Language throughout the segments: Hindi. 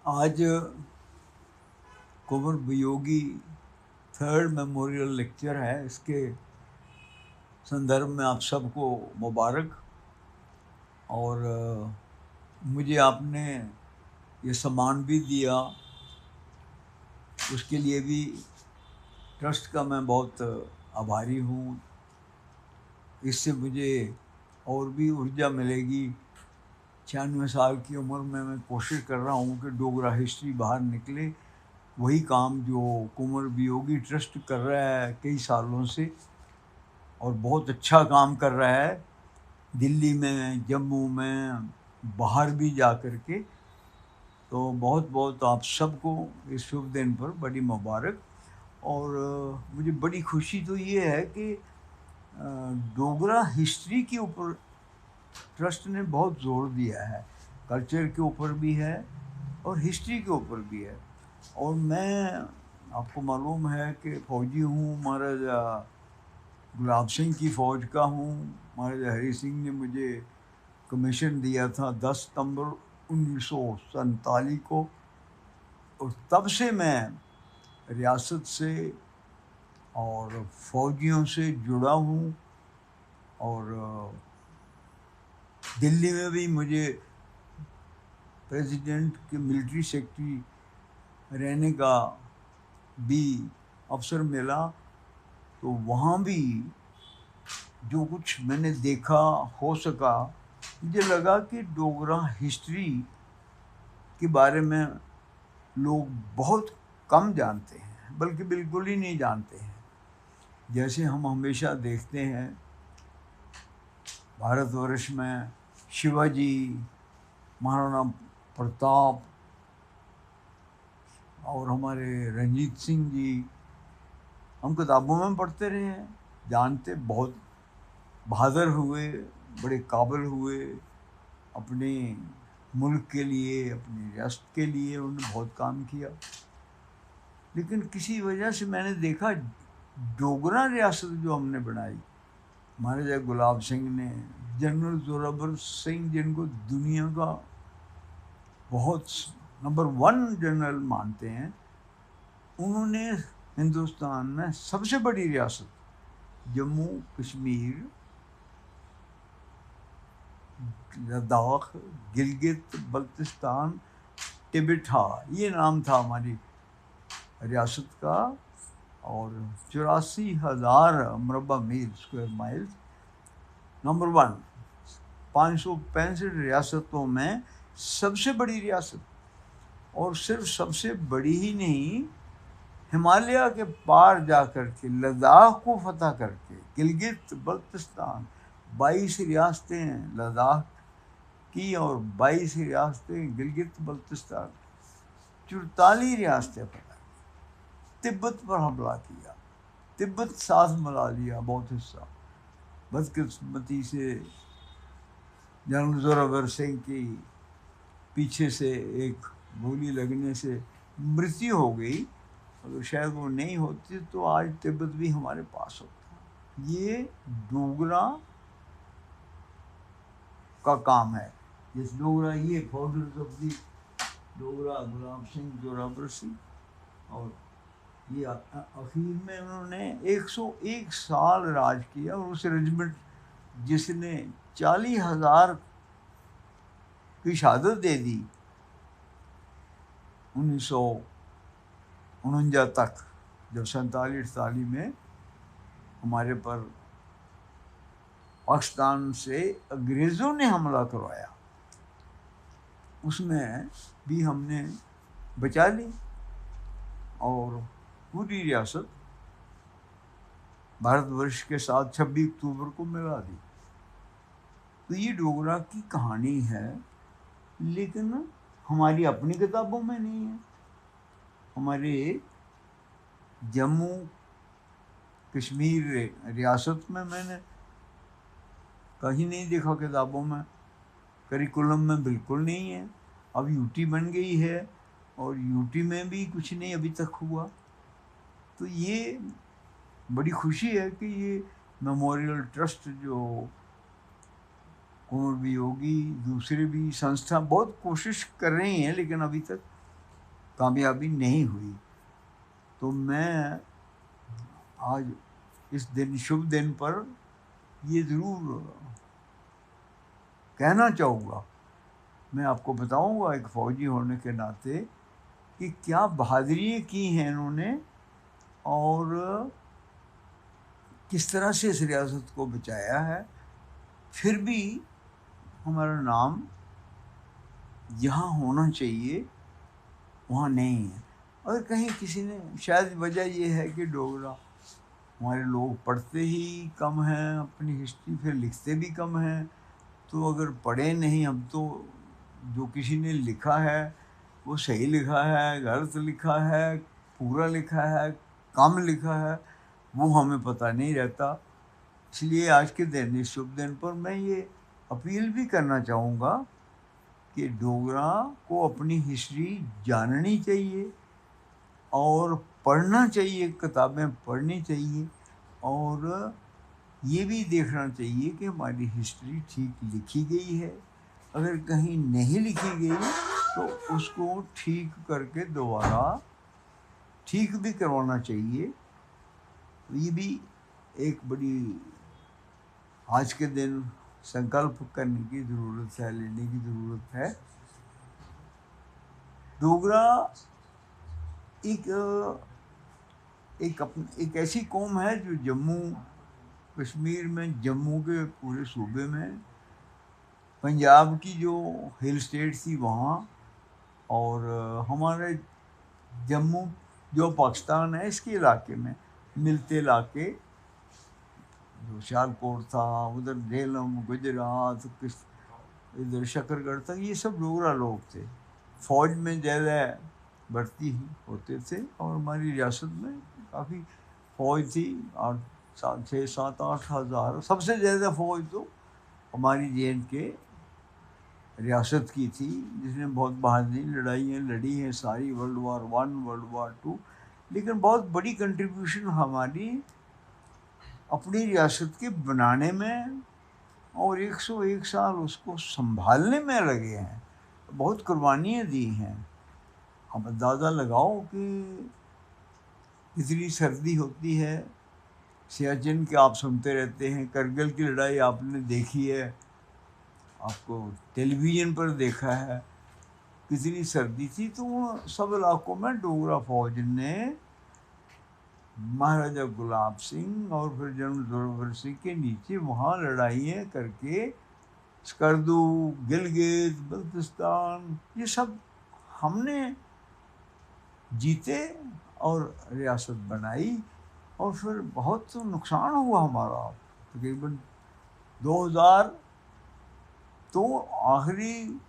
आज Kunwar Viyogi third memorial lecture है। इसके संदर्भ में आप सबको मुबारक। और मुझे आपने ये सम्मान भी दिया, उसके लिए भी ट्रस्ट का मैं बहुत आभारी हूँ। इससे मुझे और भी ऊर्जा मिलेगी। 96 साल की उम्र में मैं कोशिश कर रहा हूँ कि डोगरा हिस्ट्री बाहर निकले। वही काम जो कुंवर वियोगी ट्रस्ट कर रहा है कई सालों से, और बहुत अच्छा काम कर रहा है, दिल्ली में, जम्मू में, बाहर भी जा कर के। तो बहुत बहुत आप सबको इस शुभ दिन पर बड़ी मुबारक। और मुझे बड़ी खुशी तो ये है कि डोगरा हिस्ट्री के ऊपर ट्रस्ट ने बहुत जोर दिया है। कल्चर के ऊपर भी है और हिस्ट्री के ऊपर भी है। और मैं, आपको मालूम है कि फौजी हूँ, महाराजा गुलाब सिंह की फ़ौज का हूँ। महाराजा हरि सिंह ने मुझे कमीशन दिया था 10 सितंबर 1947 को, और तब से मैं रियासत से और फौजियों से जुड़ा हूँ। और दिल्ली में भी मुझे प्रेसिडेंट के मिलिट्री सेक्रेटरी रहने का भी अवसर मिला। तो वहाँ भी जो कुछ मैंने देखा, हो सका, मुझे लगा कि डोगरा हिस्ट्री के बारे में लोग बहुत कम जानते हैं, बल्कि बिल्कुल ही नहीं जानते हैं। जैसे हम हमेशा देखते हैं भारतवर्ष में शिवाजी, महाराणा प्रताप और हमारे रंजीत सिंह जी, हम किताबों में पढ़ते रहे हैं, जानते, बहुत बहादुर हुए, बड़े काबिल हुए, अपने मुल्क के लिए, अपनी रियासत के लिए उन्होंने बहुत काम किया। लेकिन किसी वजह से मैंने देखा डोगरा रियासत जो हमने बनाई, महाराजा गुलाब सिंह ने, जनरल जोरावर सिंह जिनको दुनिया का बहुत नंबर 1 जनरल मानते हैं, उन्होंने हिंदुस्तान में सबसे बड़ी रियासत जम्मू कश्मीर, लद्दाख, गिलगित बल्तिस्तान, टिबेटा, ये नाम था हमारी रियासत का, और 84,000 मुरबा मील, स्क्वायर माइल, नंबर 1, 565 रियासतों में सबसे बड़ी रियासत। और सिर्फ सबसे बड़ी ही नहीं, हिमालय के पार जाकर के, लद्दाख को फतह करके, गिलगित बल्तिस्तान, 22 रियासतें लद्दाख की और 22 रियासतें गिलगित बल्तिस्तान, 44 रियासतें फतह, तिब्बत पर हमला किया, तिब्बत साथ मिला लिया बहुत हिस्सा। बदकिस्मती से जनरल जोरावर सिंह की पीछे से एक गोली लगने से मृत्यु हो गई। अगर शायद वो नहीं होती तो आज तिब्बत भी हमारे पास होता। ये डोगरा का काम है। जिस डोगरा, ये founders of the Dogra Gulab Singh Zorawar Singh, और ये आखिर में उन्होंने 101 साल राज किया। और उस रेजिमेंट जिसने 40,000 की शहादत दे दी 1949 तक, जब 47-48 में हमारे पर पाकिस्तान से अंग्रेज़ों ने हमला करवाया, उसमें भी हमने बचा ली और पूरी रियासत भारतवर्ष के साथ 26 अक्टूबर को मिला दी। तो ये डोगरा की कहानी है, लेकिन हमारी अपनी किताबों में नहीं है। हमारे जम्मू कश्मीर रियासत में मैंने कहीं नहीं देखा किताबों में, करिकुलम में बिल्कुल नहीं है। अब यूटी बन गई है और यूटी में भी कुछ नहीं अभी तक हुआ। तो ये बड़ी खुशी है कि ये मेमोरियल ट्रस्ट जो कुंवर वियोगी, दूसरे भी संस्था बहुत कोशिश कर रही हैं, लेकिन अभी तक कामयाबी नहीं हुई। तो मैं आज इस दिन, शुभ दिन पर ये ज़रूर कहना चाहूँगा, मैं आपको बताऊँगा एक फ़ौजी होने के नाते कि क्या बहादुरी की हैं इन्होंने और किस तरह से इस रियासत को बचाया है। फिर भी हमारा नाम जहाँ होना चाहिए वहाँ नहीं है। अगर कहीं किसी ने, शायद वजह ये है कि डोगरा हमारे लोग पढ़ते ही कम हैं, अपनी हिस्ट्री फिर लिखते भी कम हैं। तो अगर पढ़े नहीं हम, तो जो किसी ने लिखा है वो सही लिखा है, गलत लिखा है, पूरा लिखा है, कम लिखा है, वो हमें पता नहीं रहता। इसलिए आज के दिन, इस शुभ दिन पर मैं ये अपील भी करना चाहूँगा कि डोगरा को अपनी हिस्ट्री जाननी चाहिए और पढ़ना चाहिए, किताबें पढ़नी चाहिए और ये भी देखना चाहिए कि हमारी हिस्ट्री ठीक लिखी गई है। अगर कहीं नहीं लिखी गई तो उसको ठीक करके दोबारा ठीक भी करवाना चाहिए। तो ये भी एक बड़ी आज के दिन संकल्प करने की ज़रूरत है, लेने की ज़रूरत है। डोगरा एक ऐसी कौम है जो जम्मू कश्मीर में, जम्मू के पूरे सूबे में, पंजाब की जो हिल स्टेट थी वहाँ, और हमारे जम्मू जो पाकिस्तान है इसके इलाके में मिलते इलाके, जो सियालकोट था, उधर झेलम, गुजरात, इधर शकरगढ़ तक, ये सब डोगरा लोग थे। फ़ौज में ज़्यादा भर्ती ही होते थे और हमारी रियासत में काफ़ी फ़ौज थी, 6-7-8 हज़ार। सबसे ज़्यादा फ़ौज तो हमारी JNK रियासत की थी, जिसने बहुत बहादुरी लड़ाइयाँ लड़ी हैं सारी, वर्ल्ड वार 1, वर्ल्ड वार 2। लेकिन बहुत बड़ी कंट्रीब्यूशन हमारी अपनी रियासत के बनाने में और 101 साल उसको संभालने में लगे हैं, बहुत कुर्बानियाँ दी हैं। अब अंदाज़ा लगाओ कि इतनी सर्दी होती है, सियाचिन के आप सुनते रहते हैं, करगिल की लड़ाई आपने देखी है, आपको टेलीविज़न पर देखा है, कितनी सर्दी थी। तो सब इलाकों में डोगरा फौज ने महाराजा गुलाब सिंह और फिर जनरल जोरावर सिंह के नीचे वहाँ लड़ाइयाँ करके स्कर्दू, गिलगित, बल्तिस्तान, ये सब हमने जीते और रियासत बनाई। और फिर बहुत तो नुकसान हुआ हमारा, तकरीबन 2000 तो आखिरी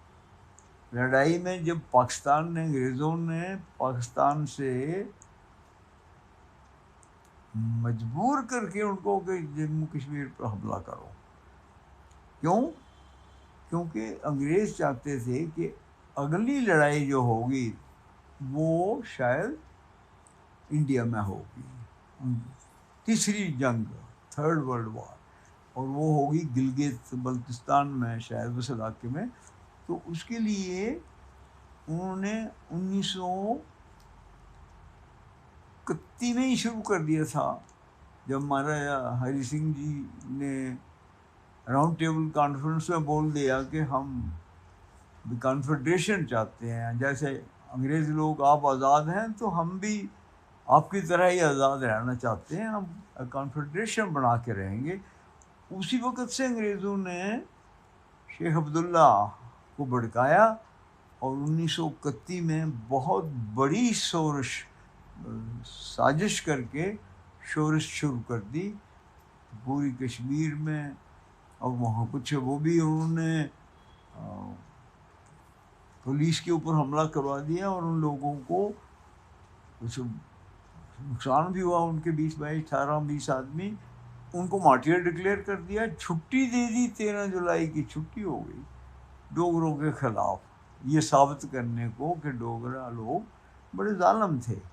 लड़ाई में जब पाकिस्तान ने, अंग्रेज़ों ने पाकिस्तान से मजबूर करके उनको कि जम्मू कश्मीर पर हमला करो। क्यों? क्योंकि अंग्रेज़ चाहते थे कि अगली लड़ाई जो होगी वो शायद इंडिया में होगी, तीसरी जंग, थर्ड वर्ल्ड वार, और वो होगी गिलगित बल्तिस्तान में, शायद उस इलाके में। तो उसके लिए उन्होंने 1931 में ही शुरू कर दिया था, जब महाराजा हरि सिंह जी ने राउंड टेबल कॉन्फ्रेंस में बोल दिया कि हम कॉन्फेडरेशन चाहते हैं, जैसे अंग्रेज़ लोग आप आज़ाद हैं तो हम भी आपकी तरह ही आज़ाद रहना चाहते हैं, हम कॉन्फेडरेशन बना के रहेंगे। उसी वक्त से अंग्रेज़ों ने शेख अब्दुल्ला को भड़काया और 1931 में बहुत बड़ी साजिश करके शोरश शुरू कर दी पूरी कश्मीर में। और वहाँ कुछ वो भी उन्होंने पुलिस के ऊपर हमला करवा दिया और उन लोगों को कुछ नुकसान भी हुआ, उनके 18-20 आदमी, उनको मार्टियर डिक्लेयर कर दिया, छुट्टी दे दी, 13 जुलाई की छुट्टी हो गई डोगरों के ख़िलाफ़, ये साबित करने को कि डोगरा लोग बड़े जालिम थे।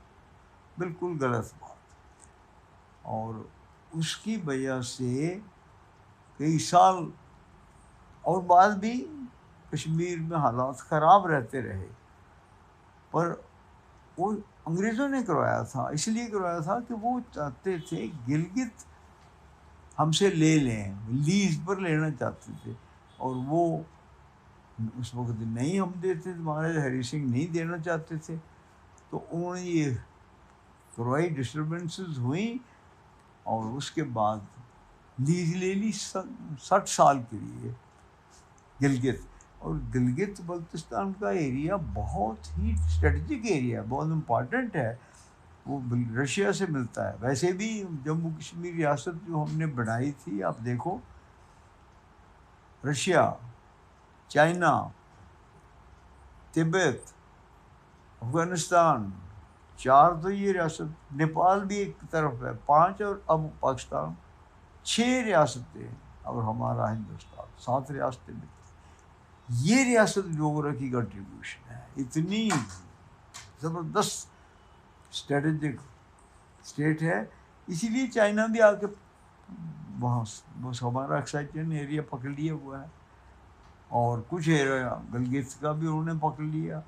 बिल्कुल गलत बात। और उसकी वजह से कई साल और बाद भी कश्मीर में हालात ख़राब रहते रहे। पर वो अंग्रेज़ों ने करवाया था, इसलिए करवाया था कि वो चाहते थे गिलगित हमसे ले लें, लीज़ पर लेना चाहते थे। और वो उस वक़्त नहीं हम देते थे, महाराजा हरि सिंह नहीं देना चाहते थे, तो उन्होंने ये करवाई, डिस्टर्बेंसेस हुई और उसके बाद लीज़ ले ली 60 साल के लिए गिलगित। और गिलगित बल्तिस्तान का एरिया बहुत ही स्ट्रेटजिक एरिया है, बहुत इम्पॉर्टेंट है, वो रशिया से मिलता है। वैसे भी जम्मू कश्मीर रियासत जो हमने बनाई थी, आप देखो, रशिया, चाइना, तिब्बत, अफ़गानिस्तान, 4 तो ये रियासत, नेपाल भी एक तरफ है 5, और अब पाकिस्तान, 6 रियासतें और हमारा हिंदुस्तान, 7 रियासतें मिलती। ये रियासत जोगरा की कंट्रीब्यूशन है, इतनी ज़बरदस्त स्ट्रेटेजिक स्टेट है। इसीलिए चाइना भी आके वहाँ बस हमारा एक्साइटन एरिया पकड़ लिया हुआ है, और कुछ एरिया गिलगित का भी उन्होंने पकड़ लिया।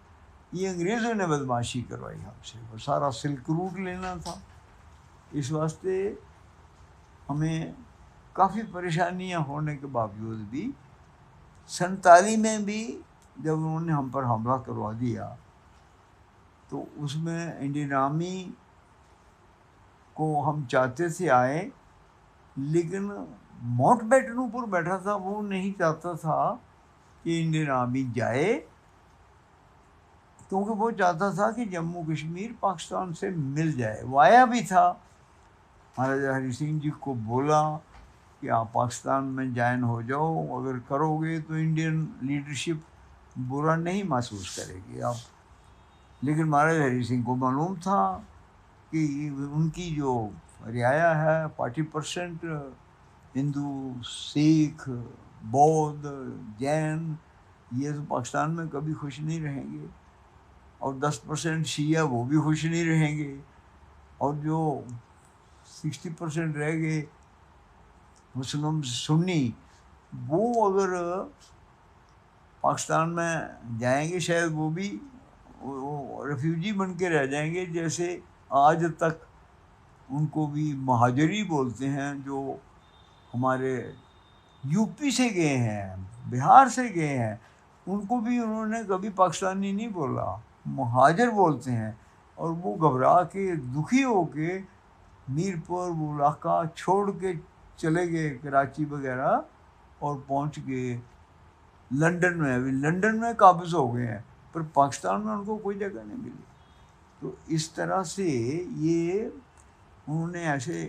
ये अंग्रेज़ों ने बदमाशी करवाई हमसे, वो सारा सिल्क रूट लेना था। इस वास्ते हमें काफ़ी परेशानियां होने के बावजूद भी 47 में भी जब उन्होंने हम पर हमला करवा दिया, तो उसमें इंडियन आर्मी को हम चाहते थे आए, लेकिन माउंटबेटन ऊपर बैठा था, वो नहीं चाहता था कि इंडियन आर्मी जाए, क्योंकि वो चाहता था कि जम्मू कश्मीर पाकिस्तान से मिल जाए। वो आया भी था, महाराजा हरि सिंह जी को बोला कि आप पाकिस्तान में ज्वाइन हो जाओ, अगर करोगे तो इंडियन लीडरशिप बुरा नहीं महसूस करेगी आप। लेकिन महाराजा हरि सिंह को मालूम था कि उनकी जो रियाया है 40% हिंदू, सिख, बौद्ध, जैन, ये तो पाकिस्तान में कभी खुश नहीं रहेंगे, और 10% शिया, वो भी खुश नहीं रहेंगे, और जो 60% रह गए मुस्लिम सुन्नी, वो अगर पाकिस्तान में जाएंगे शायद वो भी रेफ्यूजी बन के रह जाएंगे, जैसे आज तक उनको भी महाजरी बोलते हैं, जो हमारे यूपी से गए हैं, बिहार से गए हैं, उनको भी उन्होंने कभी पाकिस्तानी नहीं बोला, महाजर बोलते हैं। और वो घबरा के, दुखी हो के मीरपुर, वो इलाका छोड़ के चले गए कराची वगैरह, और पहुंच गए लंदन में। अभी लंदन में काबिज हो गए हैं, पर पाकिस्तान में उनको कोई जगह नहीं मिली। तो इस तरह से ये उन्होंने ऐसे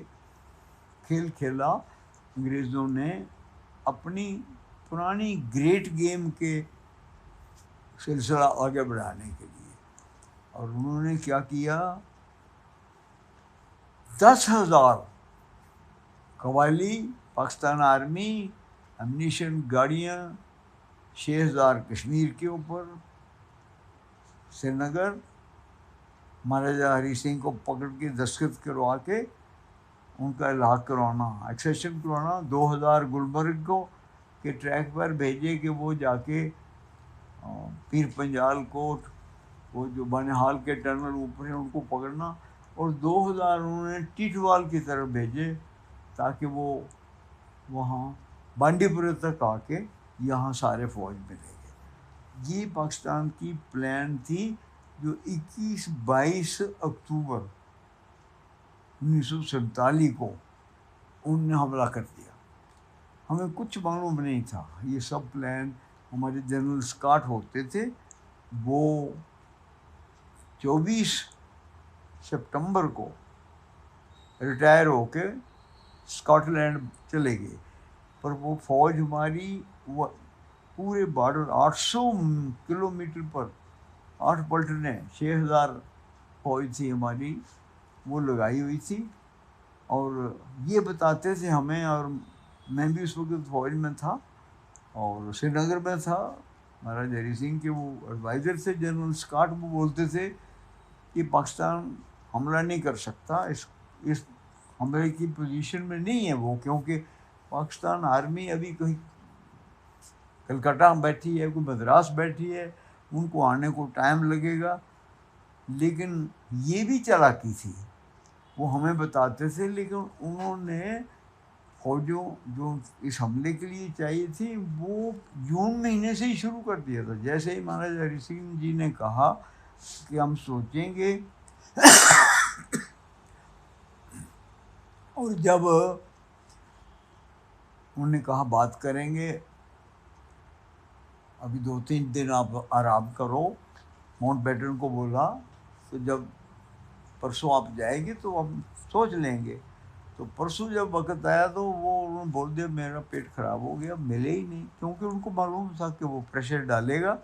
खेल खेला अंग्रेज़ों ने, अपनी पुरानी ग्रेट गेम के सिलसिला आगे बढ़ाने के लिए। और उन्होंने क्या किया, 10,000 कवाली, पाकिस्तान आर्मी, एमनीशन गाड़ियाँ, 6,000 कश्मीर के ऊपर, श्रीनगर, महाराजा हरि सिंह को पकड़ के दस्तखत करवा के उनका इलाक़ करवाना, एक्सेशन करवाना, 2,000 गुलबर्ग को के ट्रैक पर भेजे कि वो जाके पीर पंजाल कोट, वो जो बनिहाल के टनल ऊपर है, उनको पकड़ना, और 2,000 उन्होंने टिटवाल की तरफ भेजे, ताकि वो वहाँ बांडीपुर तक आके यहाँ सारे फौज मिलेंगे। ये पाकिस्तान की प्लान थी, जो 21-22 अक्टूबर 1947 को उनने हमला कर दिया। हमें कुछ मालूम नहीं था, ये सब प्लान हमारे जनरल स्कॉट होते थे, वो 24 सितंबर को रिटायर होके स्कॉटलैंड चले गए। पर वो फौज हमारी पूरे बॉर्डर 800 किलोमीटर पर 8 पलटने, 6,000 फौज थी हमारी, वो लगाई हुई थी। और ये बताते थे हमें, और मैं भी उस वक्त फौज में था और श्रीनगर में था, महाराजा हरि सिंह के वो एडवाइज़र थे जनरल स्कॉट, वो बोलते थे कि पाकिस्तान हमला नहीं कर सकता, इस हमले की पोजीशन में नहीं है वो, क्योंकि पाकिस्तान आर्मी अभी कहीं कलकत्ता में बैठी है, कोई मद्रास बैठी है, उनको आने को टाइम लगेगा। लेकिन ये भी चालाकी थी, वो हमें बताते थे, लेकिन उन्होंने फौजों जो इस हमले के लिए चाहिए थी वो जून महीने से ही शुरू कर दिया था। जैसे ही महाराज हरि सिंह जी ने कहा कि हम सोचेंगे, और जब उन्होंने कहा बात करेंगे, अभी 2-3 दिन आप आराम करो, माउंटबेटन को बोला, तो जब परसों आप जाएंगे तो हम सोच लेंगे। तो परसों जब वक्त आया तो वो उन्होंने बोल दिया मेरा पेट खराब हो गया, मिले ही नहीं, क्योंकि उनको मालूम था कि वो प्रेशर डालेगा,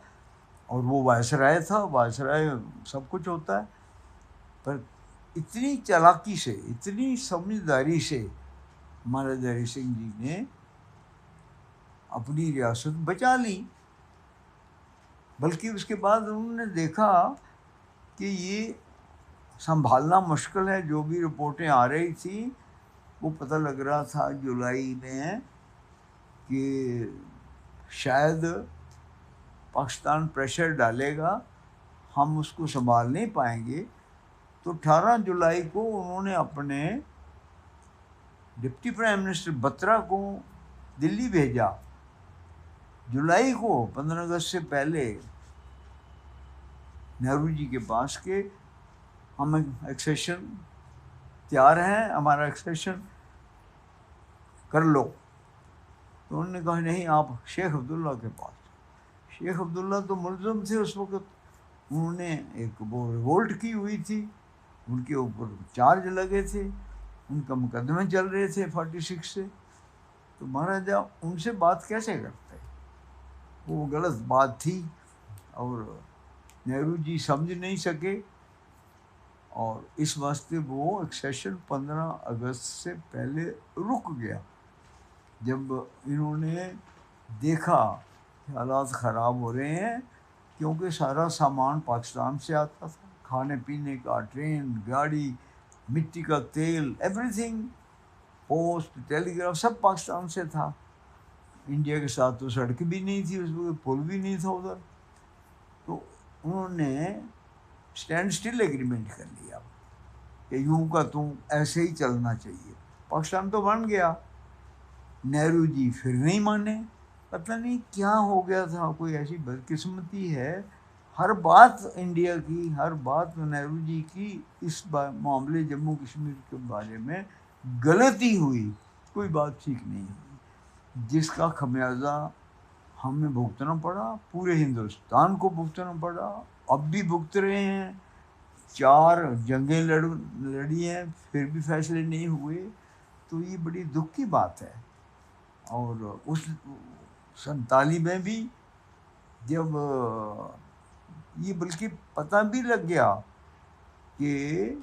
और वो वायसराय था, वायसराय सब कुछ होता है। पर इतनी चालाकी से, इतनी समझदारी से महाराज हरि सिंह जी ने अपनी रियासत बचा ली। बल्कि उसके बाद उन्होंने देखा कि ये संभालना मुश्किल है। जो भी रिपोर्टें आ रही थी वो पता लग रहा था जुलाई में कि शायद पाकिस्तान प्रेशर डालेगा, हम उसको संभाल नहीं पाएंगे। तो 18 जुलाई को उन्होंने अपने डिप्टी प्राइम मिनिस्टर बत्रा को दिल्ली भेजा। जुलाई को 15 अगस्त से पहले नेहरू जी के पास के हम एक्सेशन तैयार हैं, हमारा एक्सेशन कर लो। तो उन्होंने कहा नहीं, आप शेख अब्दुल्ला के पास। शेख अब्दुल्ला तो मुलजम थे उस वक़्त, उन्होंने एक वो रिवोल्ट की हुई थी, उनके ऊपर चार्ज लगे थे, उनका मुकदमे चल रहे थे 46 से। तो महाराजा उनसे बात कैसे करते, वो गलत बात थी, और नेहरू जी समझ नहीं सके, और इस वास्ते वो एक्सेशन 15 अगस्त से पहले रुक गया। जब इन्होंने देखा कि हालात ख़राब हो रहे हैं, क्योंकि सारा सामान पाकिस्तान से आता था, खाने पीने का, ट्रेन, गाड़ी, मिट्टी का तेल, एवरीथिंग, पोस्ट, टेलीग्राफ सब पाकिस्तान से था। इंडिया के साथ तो सड़क भी नहीं थी, उसमें पुल भी नहीं था उधर। तो उन्होंने स्टैंड स्टिल एग्रीमेंट कर लिया कि यूं का तू ऐसे ही चलना चाहिए। पाकिस्तान तो बन गया, नेहरू जी फिर नहीं माने। पता नहीं क्या हो गया था, कोई ऐसी बदकिस्मती है, हर बात इंडिया की, हर बात नेहरू जी की इस मामले जम्मू कश्मीर के बारे में गलती हुई, कोई बात ठीक नहीं हुई, जिसका खमियाजा हमें भुगतना पड़ा, पूरे हिंदुस्तान को भुगतना पड़ा, अब भी भुगत रहे हैं। 4 जंगें लड़ी हैं, फिर भी फैसले नहीं हुए। तो ये बड़ी दुख की बात है। और उस 47 में भी जब ये बल्कि पता भी लग गया कि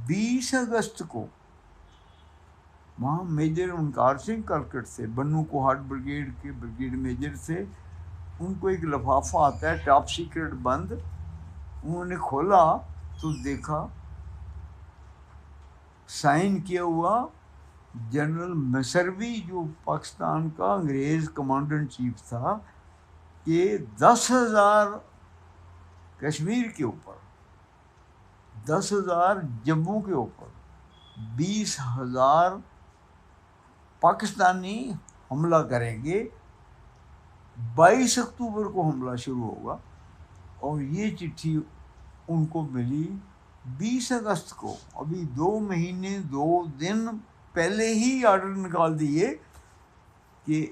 20 अगस्त को वहाँ मेजर ओंकार सिंह कलकट से, बन्नू कोहाट ब्रिगेड के ब्रिगेड मेजर से, उनको एक लिफाफा आता है टॉप सीक्रेट बंद। उन्होंने खोला तो देखा साइन किया हुआ जनरल मसरवी, जो पाकिस्तान का अंग्रेज़ कमांडर इन चीफ था, कि 10,000 कश्मीर के ऊपर, 10,000 जम्मू के ऊपर, 20,000 पाकिस्तानी हमला करेंगे। 22 अक्टूबर को हमला शुरू होगा, और ये चिट्ठी उनको मिली 20 अगस्त को। अभी 2 महीने 2 दिन पहले ही आर्डर निकाल दिए कि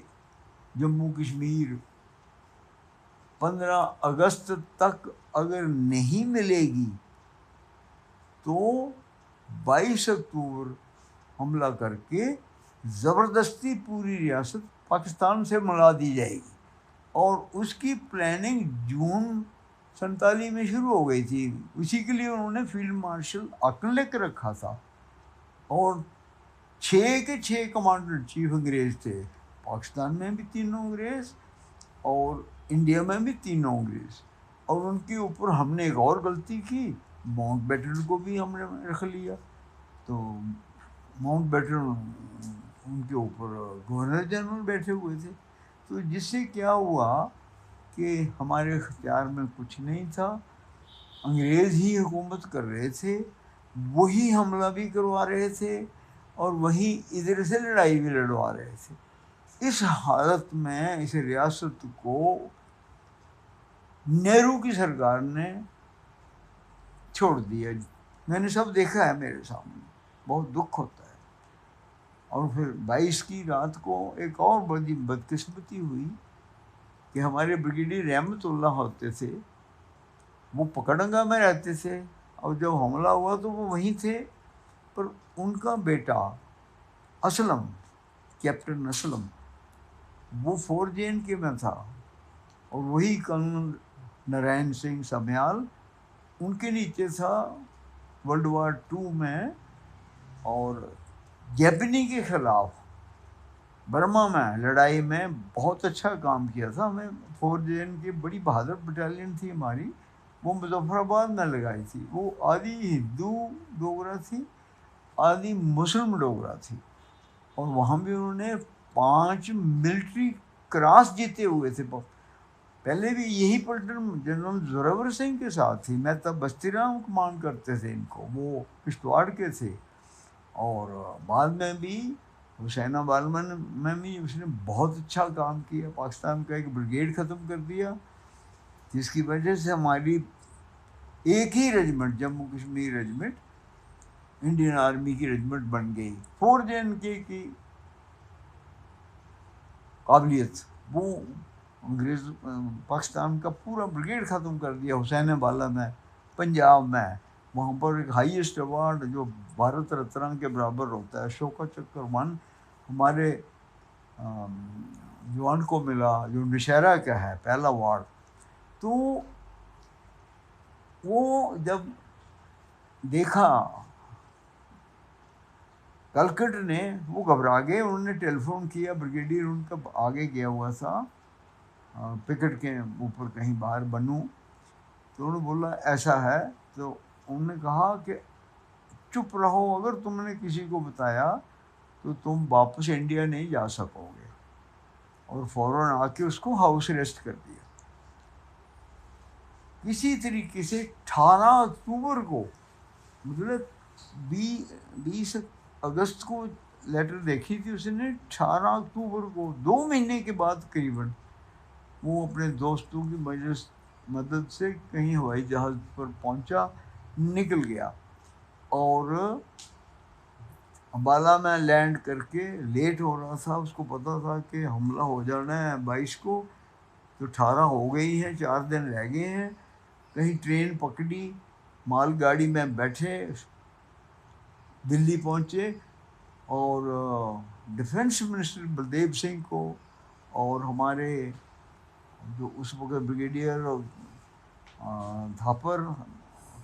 जम्मू कश्मीर 15 अगस्त तक अगर नहीं मिलेगी तो 22 अक्टूबर हमला करके ज़बरदस्ती पूरी रियासत पाकिस्तान से मिला दी जाएगी। और उसकी प्लानिंग जून 47 में शुरू हो गई थी। उसी के लिए उन्होंने फील्ड मार्शल ऑकनलेक रखा था, और 6 के 6 कमांडर चीफ अंग्रेज़ थे। पाकिस्तान में भी तीनों अंग्रेज़ और इंडिया में भी तीनों अंग्रेज़। और उनके ऊपर हमने एक और गलती की, माउंटबेटन को भी हमने रख लिया। तो माउंटबेटन उनके ऊपर गवर्नर जनरल बैठे हुए थे। तो जिससे क्या हुआ कि हमारे इख्तियार में कुछ नहीं था, अंग्रेज़ ही हुकूमत कर रहे थे, वही हमला भी करवा रहे थे और वही इधर से लड़ाई भी लड़वा रहे थे। इस हालत में इस रियासत को नेहरू की सरकार ने छोड़ दिया। मैंने सब देखा है मेरे सामने, बहुत दुख होता है। और फिर 22 की रात को एक और बड़ी बदकिस्मती हुई कि हमारे ब्रिगेडियर रहमतुल्लाह होते थे, वो पकड़ंगा में रहते थे और जब हमला हुआ तो वो वहीं थे, पर उनका बेटा असलम, कैप्टन असलम, वो 4 JNK में था और वही कर्नल नारायण सिंह समयाल उनके नीचे था वर्ल्ड वार 2 में, और जैपनी के खिलाफ बर्मा में लड़ाई में बहुत अच्छा काम किया था। हमें 4 JNK बड़ी बहादुर बटालियन थी हमारी, वो मुजफ्फराबाद में लगाई थी। वो आधी हिंदू डोगरा थी, आधी मुस्लिम डोगरा थी, और वहाँ भी उन्होंने 5 मिलिट्री क्रॉस जीते हुए थे। पहले भी यही पलटन जनरल जोरावर सिंह के साथ थी। मैं तब बस्तीराम कमांड करते थे इनको, वो किश्तवाड़ के थे। और बाद में भी हुसैना बालमन में भी उसने बहुत अच्छा काम किया, पाकिस्तान का एक ब्रिगेड ख़त्म कर दिया, जिसकी वजह से हमारी एक ही regiment, Jammu Kashmir regiment, Indian army की रेजिमेंट बन गई। 4 JNK की काबिलियत, वो अंग्रेज़ पाकिस्तान का पूरा ब्रिगेड ख़त्म कर दिया हुसैन वाला में, पंजाब में। वहाँ पर एक हाईएस्ट अवार्ड जो भारत रत्न के बराबर होता है, अशोका चक्र 1, हमारे जवान को मिला, जो नौशहरा का है पहला अवार्ड। तो वो जब देखा कलकट ने, वो घबरा गए। उन्होंने टेलीफोन किया, ब्रिगेडियर उनका आगे गया हुआ था पिकेट के ऊपर कहीं बाहर बनूं, तो उन्होंने बोला ऐसा है। तो उन्होंने कहा कि चुप रहो, अगर तुमने किसी को बताया तो तुम वापस इंडिया नहीं जा सकोगे। और फौरन आके उसको हाउस अरेस्ट कर दिया। किसी तरीके से 18 अक्टूबर को, मतलब 20 अगस्त को लेटर देखी थी उसने, 18 अक्टूबर को 2 महीने के बाद करीबन वो अपने दोस्तों की मदद से कहीं हवाई जहाज़ पर पहुंचा, निकल गया। और अम्बाला में लैंड करके लेट हो रहा था, उसको पता था कि हमला हो जाना है 22 को, तो 18 हो गई है, 4 दिन रह गए हैं। कहीं ट्रेन पकड़ी, मालगाड़ी में बैठे, दिल्ली पहुंचे, और डिफेंस मिनिस्टर बलदेव सिंह को और हमारे जो उस वक्त ब्रिगेडियर थापर,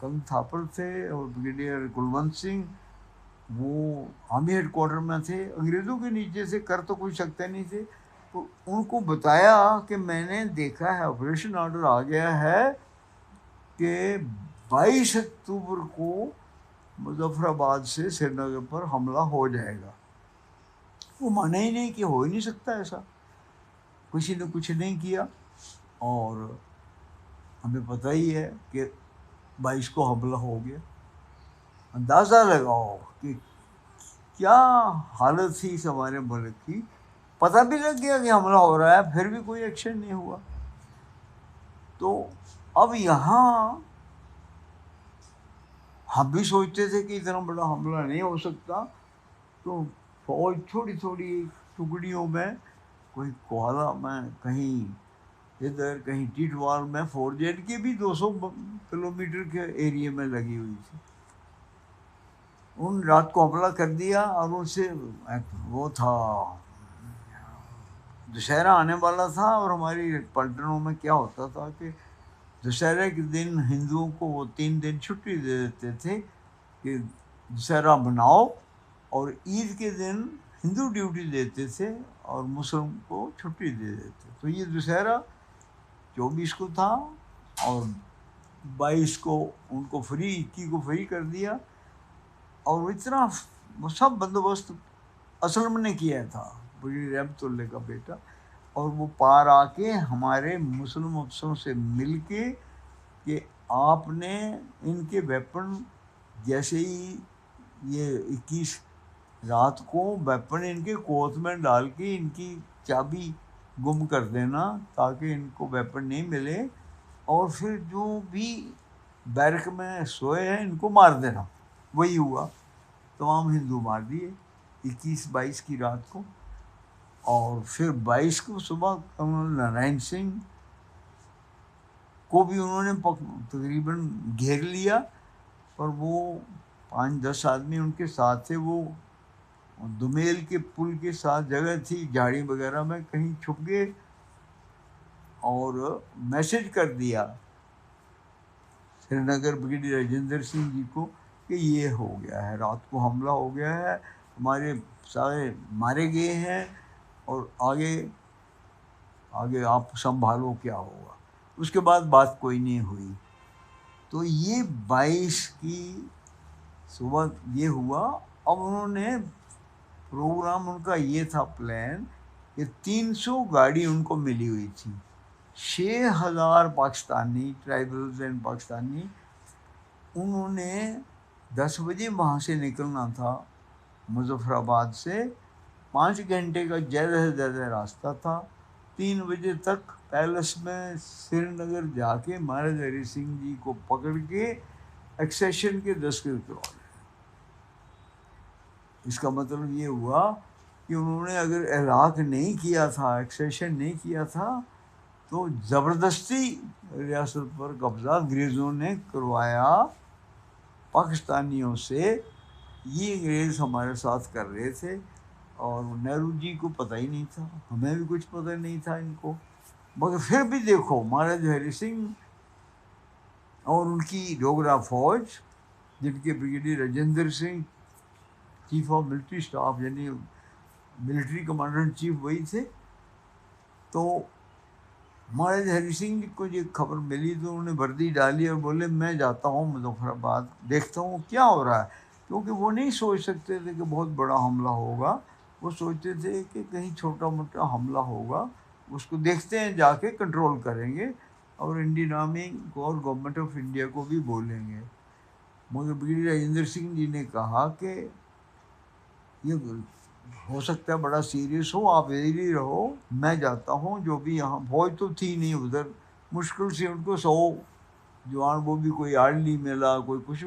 कर्नल थापर थे, और ब्रिगेडियर कुलवंत सिंह, वो आर्मी हेडक्वार्टर में थे। अंग्रेज़ों के नीचे से कर तो कोई सकते नहीं थे। तो उनको बताया कि मैंने देखा है, ऑपरेशन ऑर्डर आ गया है कि 22 अक्टूबर को मुजफ्फराबाद से श्रीनगर पर हमला हो जाएगा। वो माना ही नहीं कि हो ही नहीं सकता ऐसा, किसी ने कुछ नहीं किया। और हमें पता ही है कि 22 को हमला हो गया। अंदाज़ा लगाओ कि क्या हालत थी इस हमारे मुल्क की। पता भी लग गया कि हमला हो रहा है, फिर भी कोई एक्शन नहीं हुआ। तो अब यहाँ हम भी सोचते थे कि इतना बड़ा हमला नहीं हो सकता, तो फौज थोड़ी थोड़ी टुकड़ियों में, कोई कोहला में, कहीं इधर, कहीं टिटवाल में, 4 JNK भी 200 किलोमीटर के एरिया में लगी हुई थी। उन रात को हमला कर दिया, और उनसे वो था, दशहरा आने वाला था, और हमारी पलटनों में क्या होता था कि दशहरे के दिन हिंदुओं को वो 3 दिन छुट्टी दे देते थे कि दशहरा मनाओ, और ईद के दिन हिंदू ड्यूटी देते थे और मुस्लिम को छुट्टी दे देते। तो ये दशहरा 24 को था, और 22 को उनको फ्री, 21 को फ्री कर दिया। और इतना सब बंदोबस्त असलम ने किया था, बड़ी रहमतुल्लाह का बेटा। और वो पार आके हमारे मुस्लिम अफसरों से मिल के कि आपने इनके वेपन जैसे ही ये 21 रात को वेपन इनके कोच में डाल के इनकी चाबी गुम कर देना ताकि इनको वेपन नहीं मिले, और फिर जो भी बैरक में सोए हैं इनको मार देना। वही हुआ, तमाम हिंदू मार दिए 21-22 की रात को। और फिर 22 को सुबह कर्नल नारायण सिंह को भी उन्होंने तकरीबन घेर लिया, पर वो 5-10 आदमी उनके साथ थे, वो दुमेल के पुल के साथ जगह थी झाड़ी वगैरह में कहीं छुप गए और मैसेज कर दिया श्रीनगर ब्रिगेडियर राजेंद्र सिंह जी को कि ये हो गया है, रात को हमला हो गया है, हमारे सारे मारे गए हैं और आगे आगे आप संभालो क्या होगा। उसके बाद बात कोई नहीं हुई। तो ये 22 की सुबह ये हुआ। अब उन्होंने प्रोग्राम उनका ये था प्लान कि 300 गाड़ी उनको मिली हुई थी, 6000 पाकिस्तानी ट्राइबल्स एंड पाकिस्तानी। उन्होंने 10 बजे वहाँ से निकलना था मुजफ्फराबाद से, 5 घंटे का ज़्यादा से ज़्यादा रास्ता था। 3 बजे तक पैलेस में श्रीनगर जाके महाराज हरि सिंह जी को पकड़ के एक्सेशन के दस्तखत करवा दिए। इसका मतलब ये हुआ कि उन्होंने अगर इलाक नहीं किया था, एक्सेशन नहीं किया था, तो ज़बरदस्ती रियासत पर कब्ज़ा अंग्रेज़ों ने करवाया पाकिस्तानियों से। ये अंग्रेज़ हमारे साथ कर रहे थे और नेहरू जी को पता ही नहीं था, हमें भी कुछ पता नहीं था इनको। मगर फिर भी देखो महाराज हरि सिंह और उनकी डोगरा फौज, जिनके brigadier Rajendra Singh chief of military staff यानी मिलिट्री कमांडर इन चीफ वही थे। तो महाराज हरि सिंह जी को ये खबर मिली तो उन्होंने वर्दी डाली और बोले मैं जाता हूँ मुजफ्फराबाद, देखता हूँ क्या हो रहा है। क्योंकि वो नहीं सोच सकते थे कि बहुत बड़ा हमला होगा, वो सोचते थे कि कहीं छोटा मोटा हमला होगा, उसको देखते हैं, जाके कंट्रोल करेंगे और इंडियन आर्मी को और गवर्नमेंट ऑफ इंडिया को भी बोलेंगे। मगर ब्रिगेडियर राजेंद्र सिंह जी ने कहा कि ये हो सकता है बड़ा सीरियस हो, आप इधर ही रहो, मैं जाता हूँ। जो भी यहाँ फौज तो थी नहीं उधर, मुश्किल से उनको 100 जवान, वो भी कोई आड़ नहीं मिला, कोई कुछ।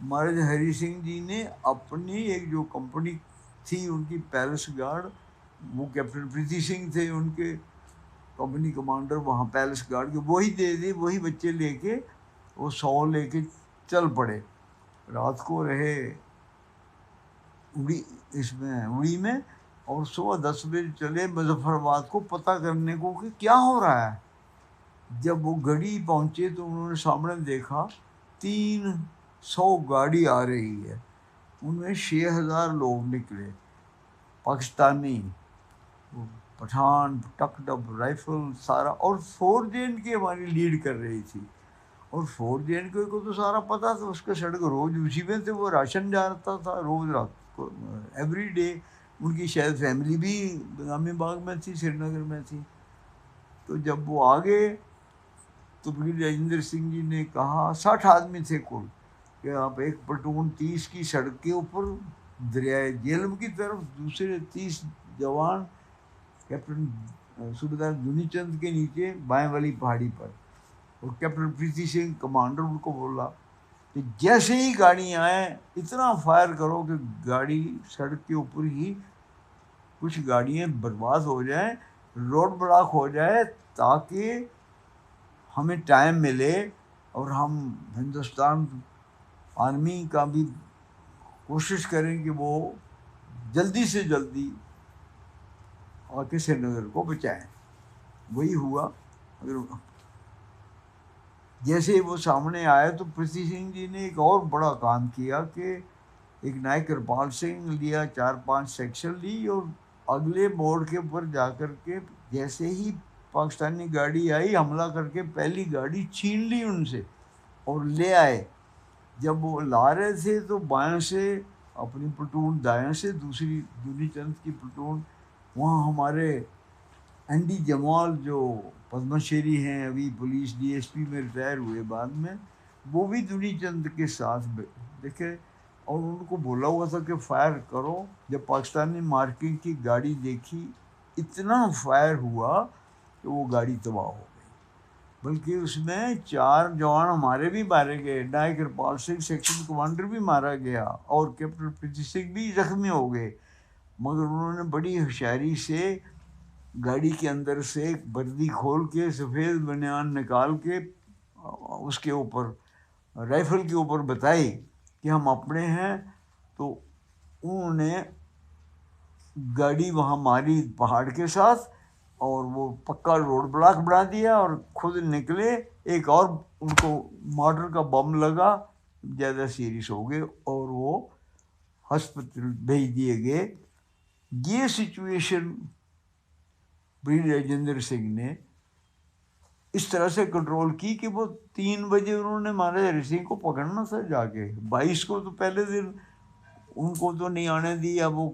महाराज हरि सिंह जी ने अपनी एक जो कंपनी थी उनकी पैलेस गार्ड, वो कैप्टन प्रीति सिंह थे उनके कंपनी कमांडर वहाँ पैलेस गार्ड के, वही दे दी, वही बच्चे लेके वो 100 लेके चल पड़े। रात को रहे उड़ी में और सुबह 10 बजे चले मुजफ्फराबाद को पता करने को कि क्या हो रहा है। जब वो गढ़ी पहुँचे तो उन्होंने सामने देखा 300 गाड़ी आ रही है, उनमें 6000 लोग निकले पाकिस्तानी, पठान, टकडब, राइफल सारा, और 4 की हमारी लीड कर रही थी। और 4 को तो सारा पता था, उसका सड़क रोज़ उसी में थे, वो राशन जाता था रोज़ रात को, एवरी डे। उनकी शायद फैमिली भी बेगामी बाग में थी, श्रीनगर में थी। तो जब वो आ गए तो ब्रिगेडियर राजेंद्र सिंह जी ने कहा, 60 आदमी थे कुल, कि आप एक प्लटून 30 की सड़क के ऊपर दरियाए जेलम की तरफ, दूसरे 30 जवान कैप्टन सूबेदार दुनीचंद के नीचे बाएं वाली पहाड़ी पर, और कैप्टन प्रीति सिंह कमांडर उनको बोला कि जैसे ही गाड़ी आए इतना फायर करो कि गाड़ी सड़क के ऊपर ही कुछ गाड़ियाँ बर्बाद हो जाएं, रोड ब्लॉक हो जाए, ताकि हमें टाइम मिले और हम हिंदुस्तान आर्मी का भी कोशिश करें कि वो जल्दी से जल्दी आके श्रीनगर को बचाएं। वही हुआ। अगर जैसे वो सामने आए तो प्रीति सिंह जी ने एक और बड़ा काम किया कि एक नायक कृपाल सिंह लिया, 4-5 सेक्शन ली और अगले मोड़ के ऊपर जाकर के जैसे ही पाकिस्तानी गाड़ी आई, हमला करके पहली गाड़ी छीन ली उनसे और ले आए। जब वो ला रहे थे तो बाएं से अपनी प्लटून, दाएं से दूसरी दुनीचंद की प्लटून, वहाँ हमारे एनडी जमाल जो पद्मश्री हैं, अभी पुलिस डीएसपी में रिटायर हुए बाद में, वो भी दुनीचंद के साथ देखे, और उनको बोला हुआ था कि फायर करो। जब पाकिस्तानी मार्किंग की गाड़ी देखी, इतना फायर हुआ कि वो गाड़ी तबाह हो गई। बल्कि उसमें 4 जवान हमारे भी मारे गए, डाई कृपाल सिंह सेक्शन कमांडर भी मारा गया और कैप्टन प्रीति सिंह भी जख्मी हो गए। मगर उन्होंने बड़ी होशियारी से गाड़ी के अंदर से एक वर्दी खोल के सफ़ेद बनियान निकाल के उसके ऊपर राइफल के ऊपर बताई कि हम अपने हैं। तो उन्होंने गाड़ी वहाँ मारी पहाड़ के साथ, और वो पक्का रोड ब्लॉक बना दिया और खुद निकले। एक और उनको मॉर्टर का बम लगा, ज़्यादा सीरियस हो गए और वो हॉस्पिटल भेज दिए गए। ये सिचुएशन ब्रिगेडियर राजेंद्र सिंह ने इस तरह से कंट्रोल की कि वो 3 बजे उन्होंने महाराजा हरि सिंह को पकड़ना था जाके। 22 को तो पहले दिन उनको तो नहीं आने दिया, वो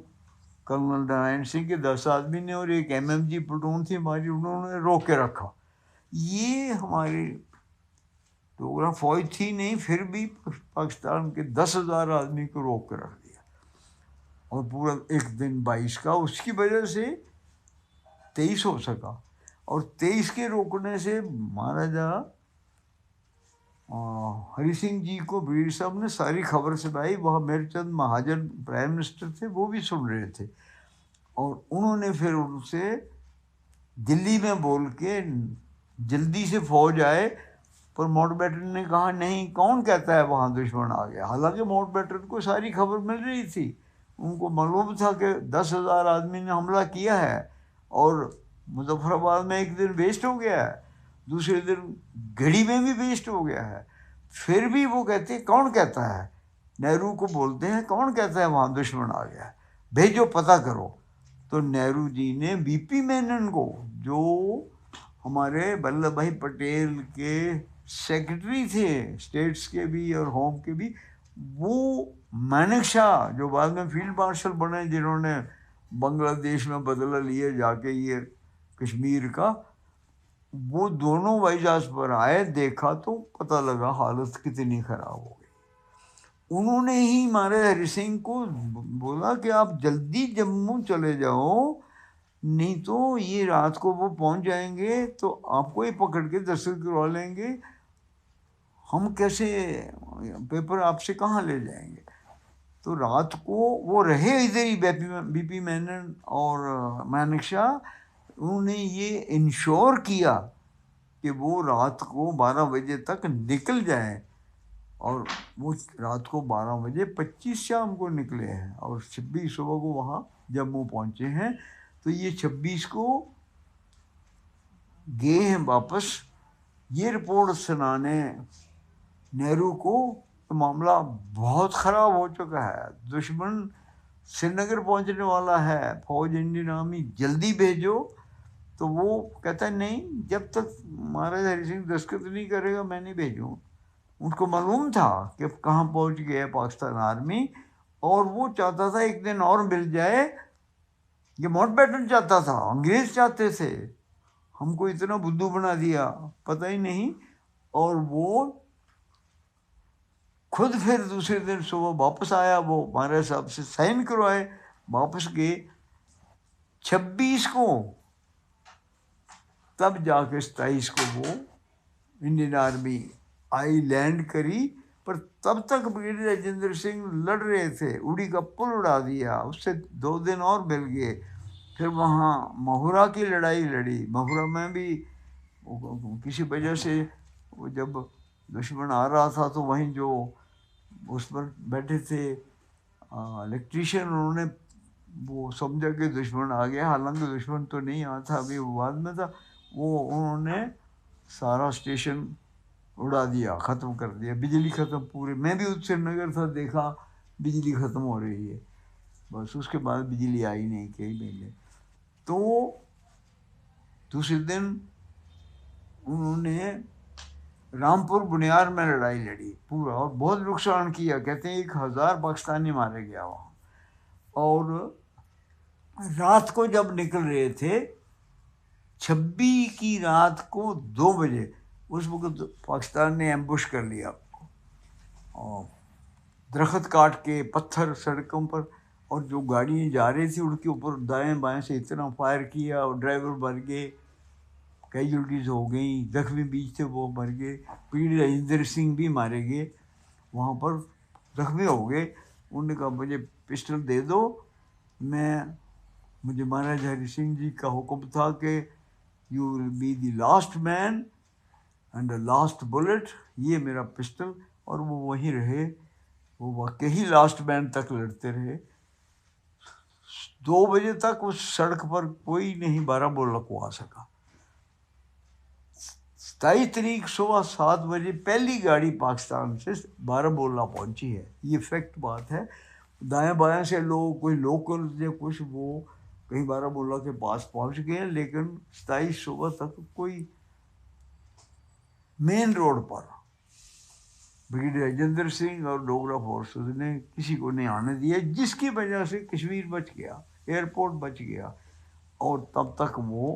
कर्नल नारायण सिंह के 10 आदमी ने और एक एमएमजी प्लटून थी हमारी, उन्होंने रोक के रखा। ये हमारी डोगरा फौज थी नहीं, फिर भी पाकिस्तान के 10,000 आदमी को रोक के रख दिया। और पूरा एक दिन 22 का उसकी वजह से 23 हो सका। और 23 के रोकने से महाराजा हरि सिंह जी को ब्रिगेडियर साहब ने सारी खबर सुनाई। वहाँ मेरचंद महाजन प्राइम मिनिस्टर थे, वो भी सुन रहे थे। और उन्होंने फिर उनसे दिल्ली में बोल के जल्दी से फौज आए। पर माउंटबेटन ने कहा नहीं, कौन कहता है वहाँ दुश्मन आ गया। हालांकि माउंटबेटन को सारी खबर मिल रही थी, उनको मालूम था कि 10,000 आदमी ने हमला किया है और मुजफ्फराबाद में एक दिन वेस्ट हो गया है, दूसरे दिन घड़ी में भी वेस्ट हो गया है। फिर भी वो कहते हैं कौन कहता है, नेहरू को बोलते हैं कौन कहता है वहाँ दुश्मन आ गया, भेजो पता करो। तो नेहरू जी ने बीपी मेनन को, जो हमारे वल्लभ भाई पटेल के सेक्रेटरी थे, स्टेट्स के भी और होम के भी, वो मानेकशॉ जो बाद में फील्ड मार्शल बने, जिन्होंने बांग्लादेश में बदला लिए जाके ये कश्मीर का, वो दोनों हवाई जहाज पर आए। देखा तो पता लगा हालत कितनी ख़राब हो गई। उन्होंने ही महाराज हरि सिंह को बोला कि आप जल्दी जम्मू चले जाओ, नहीं तो ये रात को वो पहुंच जाएंगे तो आपको ही पकड़ के दस्तखत करवा लेंगे, हम कैसे पेपर आपसे कहाँ ले जाएंगे। तो रात को वो रहे इधर ही, बीपी मेनन और मानेकशॉ। उन्होंने ये इंश्योर किया कि वो रात को 12 बजे तक निकल जाए, और वो रात को 12 बजे 25 शाम को निकले हैं और 26 सुबह को वहाँ जम्मू पहुँचे हैं। तो ये 26 को गए हैं वापस। ये रिपोर्ट सुनाने नेहरू को तो मामला बहुत ख़राब हो चुका है, दुश्मन श्रीनगर पहुंचने वाला है, फौज इंडियन आर्मी जल्दी भेजो। तो वो कहता है नहीं, जब तक महाराज हरि सिंह दस्तखत नहीं करेगा मैं नहीं भेजूँ। उनको मालूम था कि कहाँ पहुंच गया पाकिस्तान आर्मी, और वो चाहता था एक दिन और मिल जाए। ये माउंटबेटन चाहता था, अंग्रेज चाहते थे, हमको इतना बुद्धू बना दिया पता ही नहीं। और वो खुद फिर दूसरे दिन सुबह वापस आया, वो महाराज साहब से साइन करवाए, वापस गए 26 को। तब जाके 27 को वो इंडियन आर्मी आई, लैंड करी। पर तब तक ब्रिगेडियर राजेंद्र सिंह लड़ रहे थे, उड़ी का पुल उड़ा दिया, उससे 2 दिन और मिल गए। फिर वहाँ महुरा की लड़ाई लड़ी, महुरा में भी किसी वजह से वो जब दुश्मन आ रहा था तो वहीं जो उस पर बैठे थे इलेक्ट्रीशियन, उन्होंने वो समझा कि दुश्मन आ गया, हालांकि दुश्मन तो नहीं आया था, अभी वो बाद में था। वो उन्होंने सारा स्टेशन उड़ा दिया, ख़त्म कर दिया, बिजली ख़त्म पूरे। मैं भी उस श्रीनगर था, देखा बिजली ख़त्म हो रही है, बस उसके बाद बिजली आई नहीं कई महीने। तो दूसरे दिन उन्होंने रामपुर बुनियार में लड़ाई लड़ी पूरा, और बहुत नुकसान किया, कहते हैं 1,000 पाकिस्तानी मारे गया वहाँ। और रात को जब निकल रहे थे 26 की रात को 2 बजे उस वक्त पाकिस्तान ने एम्बुश कर लिया और दरख्त काट के पत्थर सड़कों पर, और जो गाड़ियाँ जा रही थी उनके ऊपर दाएं बाएं से इतना फायर किया और ड्राइवर मर गए, कैजुअल्टीज़ हो गई, जख्मी बीच थे वो मर गए, पीर राजेंद्र सिंह भी मारे गए, वहाँ पर जख्मी हो गए। उन्होंने कहा मुझे पिस्टल दे दो, मुझे महाराज हरि सिंह जी का हुक्म था कि you will be the last man and the last bullet, ये मेरा पिस्टल। और वो वहीं रहे, वो वाकई लास्ट मैन तक लड़ते रहे। 2 बजे तक उस सड़क पर कोई नहीं बारामूला को आ सका। 27 तारीख सुबह 7 बजे पहली गाड़ी पाकिस्तान से बारामूला पहुंची है। ये फैक्ट बात है। दाएं बाएं से लोग, कोई लोकल या कुछ, वो कहीं बारामूला के पास पहुंच गए, लेकिन 27 सुबह तक कोई मेन रोड पर ब्रिगेडियर राजेंद्र सिंह और डोगरा फोर्सेस ने किसी को नहीं आने दिया, जिसकी वजह से कश्मीर बच गया, एयरपोर्ट बच गया। और तब तक वो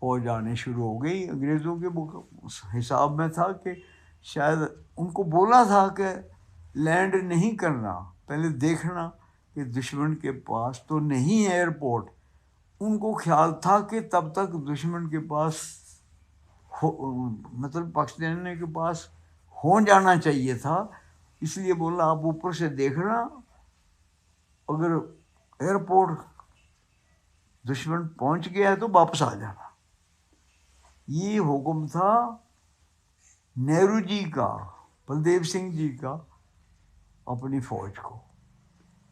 फौज आने शुरू हो गई। अंग्रेज़ों के हिसाब में था कि शायद उनको बोला था कि लैंड नहीं करना, पहले देखना कि दुश्मन के पास तो नहीं है एयरपोर्ट। उनको ख्याल था कि तब तक दुश्मन के पास मतलब पाकिस्तान के पास हो जाना चाहिए था, इसलिए बोला आप ऊपर से देखना, अगर एयरपोर्ट दुश्मन पहुंच गया है तो वापस आ जाना। ये हुक्म था नेहरू जी का, बलदेव सिंह जी का अपनी फौज को,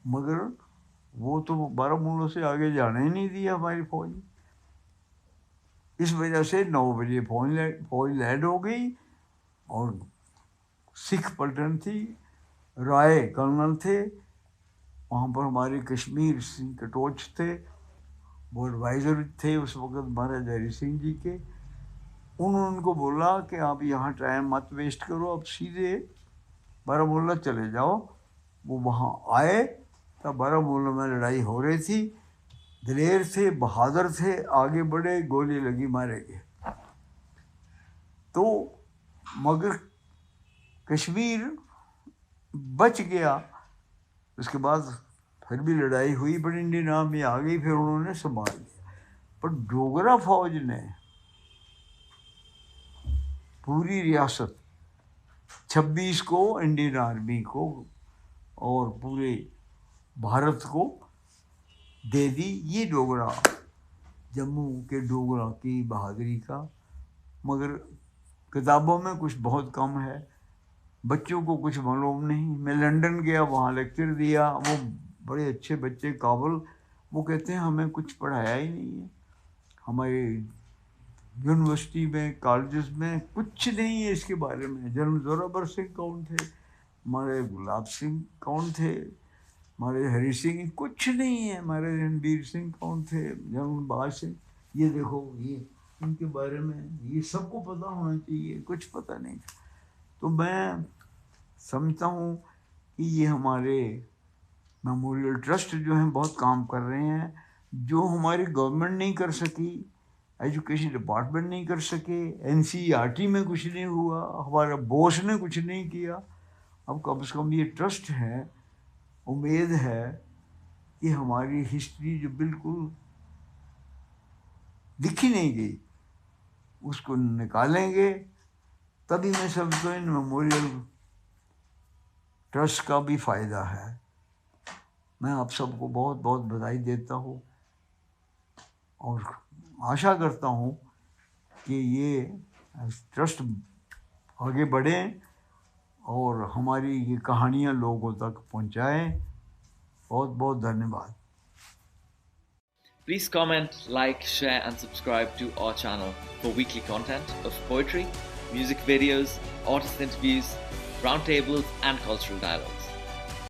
मगर वो तो बारामूला से आगे जाने ही नहीं दिया हमारी फौज। इस वजह से 9 बजे फौज लैंड हो गई और सिख पलटन थी, राय कर्नल थे वहाँ पर, हमारे कश्मीर सिंह कटोच थे, वो एडवाइज़र थे उस वक़्त महाराज हरि सिंह जी के। उन्होंने उनको बोला कि आप यहाँ टाइम मत वेस्ट करो, अब सीधे बारामूला चले जाओ। वो वहाँ आए तब बारामूला में लड़ाई हो रही थी, दिलेर थे, बहादुर थे, आगे बढ़े, गोली लगी, मारे गए। तो मगर कश्मीर बच गया। उसके बाद फिर भी लड़ाई हुई, पर इंडियन आर्मी आ गई, फिर उन्होंने संभाल लिया। पर डोगरा फौज ने पूरी रियासत 26 को इंडियन आर्मी को और पूरे भारत को दे दी। ये डोगरा, जम्मू के डोगरा की बहादुरी का, मगर किताबों में कुछ बहुत कम है, बच्चों को कुछ मालूम नहीं। मैं लंदन गया, वहाँ लेक्चर दिया, वो बड़े अच्छे बच्चे काबुल, वो कहते हैं हमें कुछ पढ़ाया ही नहीं है, हमारे यूनिवर्सिटी में, कॉलेजेस में कुछ नहीं है इसके बारे में। जनरल जोरावर सिंह कौन थे, हमारे गुलाब सिंह कौन थे, हमारे हरि सिंह कुछ नहीं है, हमारे रणबीर सिंह कौन थे, जनरल बाज सिंह, ये देखो, ये इनके बारे में ये सबको पता होना चाहिए, कुछ पता नहीं। तो मैं समझता हूँ कि ये हमारे मेमोरियल ट्रस्ट जो हैं बहुत काम कर रहे हैं, जो हमारी गवर्नमेंट नहीं कर सकी, एजुकेशन डिपार्टमेंट नहीं कर सके, NCERT में कुछ नहीं हुआ, हमारा बोस ने कुछ नहीं किया। अब कम से कम ये ट्रस्ट है, उम्मीद है कि हमारी हिस्ट्री जो बिल्कुल दिखी नहीं गई उसको निकालेंगे, तभी मैं समझता हूँ इन मेमोरियल ट्रस्ट का भी फ़ायदा है। मैं आप सबको बहुत बहुत बधाई देता हूँ और आशा करता हूँ कि ये ट्रस्ट आगे बढ़ें और हमारी ये कहानियाँ लोगों तक पहुँचाएं। बहुत बहुत धन्यवाद। Please comment, like, share and subscribe to our channel for weekly content of poetry, music videos, artist interviews, roundtables and cultural dialogues.